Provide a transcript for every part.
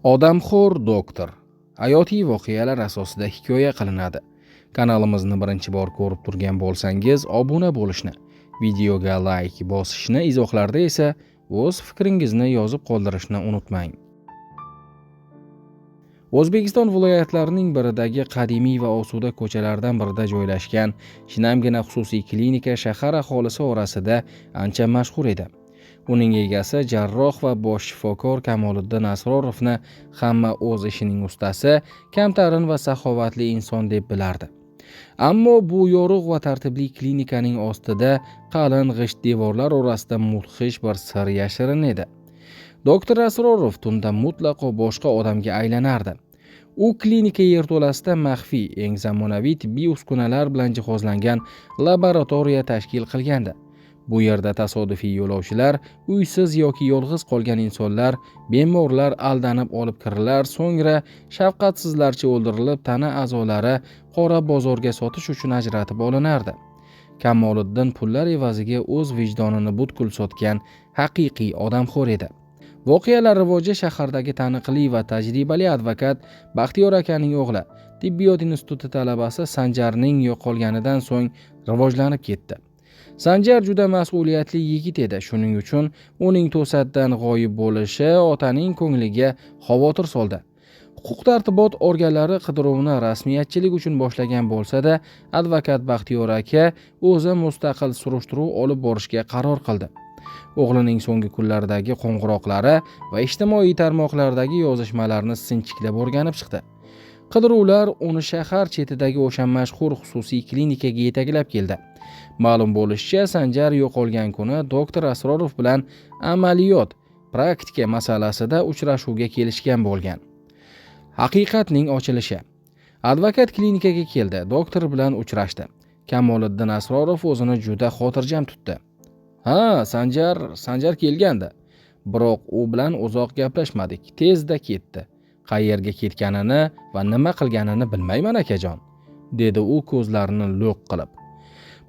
Odamxo'r doktor. Hayotiy voqealar asosida hikoya qilinadi. Kanalimizni birinchi bor ko'rib turgan bo'lsangiz, obuna bo'lishni, videoga like bosishni, izohlarda esa o'z fikringizni yozib qoldirishni unutmang. O'zbekiston viloyatlarining biridagi qadimiy va osuda ko'chalardan birida joylashgan shinamgina xususiy klinika shahar aholisi orasida ancha mashhur edi. Uning egasi jarroh va bosh shifokor Kamoliddin Asrorovni hamma o'z ishining ustasi, kamtarin va saxovatli inson deb bilardi. Ammo bu yorug' va tartibli klinikaning ostida qalin g'isht devorlar orasida mudhish bir sir yashirin edi. Doktor Asrorov tunda mutlaqo boshqa odamga aylanardi. U klinika yerto'lasida maxfiy, eng zamonaviy tibbiy uskunalar bilan jihozlangan laboratoriya tashkil qilgandi. Bu yerda tasodifiy yo'lovchilar, uysiz yoki yolg'iz qolgan insonlar, bemorlar aldanib olib kirilar, so'ngra shafqatsizlarcha o'ldirilib, tana a'zolari qora bozorga sotish uchun ajratib olinardi. Kamoliddin pullar evaziga o'z vijdonini butkul sotgan haqiqiy odamxo'r edi. Voqealar rivoji shahardagi taniqli va tajribali advokat Baxtiyor akaning o'g'li, tibbiyot instituti talabasi Sanjarning yo'qolganidan so'ng rivojlanib ketdi. Sanjar juda mas'uliyatli yigit edi. Shuning uchun uning to'satdan g'oyib bo'lishi otaning ko'ngliga xavotir soldi. Huquq-tartibot organlari qidiruvni rasmiyatchilik uchun boshlagan bo'lsa-da, advokat Baxtiyor aka o'zi mustaqil surishtiruv olib borishga qaror qildi. O'g'lining so'nggi kunlardagi qo'ng'iroqlari va ijtimoiy tarmoqlardagi yozishmalarni sinchiklab o'rganib chiqdi. Qidiruvlar uni shahar chetidagi o'sha mashhur xususiy klinikaga yetaklab keldi. Ma'lum bo'lishicha, Sanjar yo'qolgan kuni doktor Asrorov bilan amaliyot, praktika masalasida uchrashuvga kelishgan bo'lgan. Haqiqatning ochilishi. Advokat klinikaga keldi, doktor bilan uchrashdi. Kamoliddin Asrorov o'zini juda xotirjam tutdi. "Ha, Sanjar kelgandi. Biroq u bilan uzoq gaplashmadik, tezda ketdi. Qayerga ketganini va nima qilganini bilmayman akajon", dedi u ko'zlarini lo'q qilib.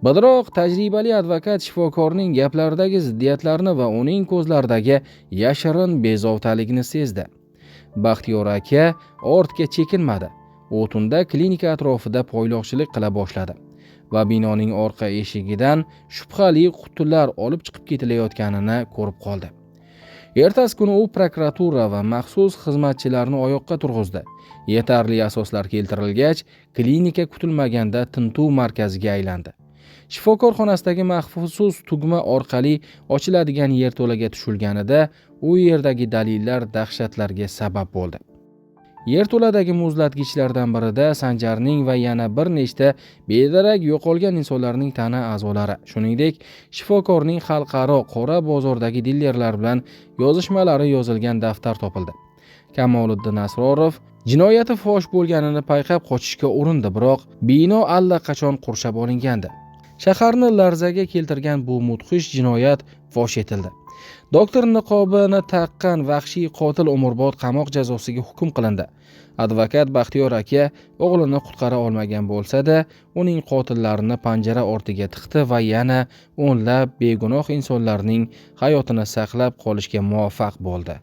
Biroq tajribali advokat shifokorning gaplaridagi ziddiyatlarni va uning ko'zlaridagi yashirin bezovtalikni sezdi. Baxtiyor aka ortga chekinmadi. U tunda klinika atrofida poyloqchilik qila boshladi va binoning orqa eshigidan shubhali qutilar olib chiqib ketilayotganini ko'rib qoldi. Ertasi kuni u prokuratura va maxsus xizmatchilarni oyoqqa turg'izdi. Yetarli asoslar keltirilgach, klinika kutilmaganda tintuv markaziga aylandi. Shifokor xonasidagi maxsus tugma orqali ochiladigan yerto'laga tushilganida, u yerdagi dalillar dahshatlarga sabab bo'ldi. Yerto'ladagi muzlatgichlardan birida Sanjarning va yana bir nechta bedarak yo'qolgan insonlarning tana a'zolari, shuningdek, shifokorning xalqaro qora bozordagi dilerlar bilan yozishmalari yozilgan daftar topildi. Kamoliddin Asrorov jinoyati fosh bo'lganini payqab qochishga urindi, biroq bino allaqachon qurshab olingandi. Shaharni larzaga keltirgan bu mudhish jinoyat fosh etildi. Doktor niqobini taqqan vahshiy qotil umrbod qamoq jazosiga hukm qilindi. Advokat Baxtiyor aka o'g'lini qutqara olmagan bo'lsa-da, uning qotillarini panjara ortiga tiqdi va yana o'nlab begunoh insonlarning hayotini saqlab qolishga muvaffaq bo'ldi.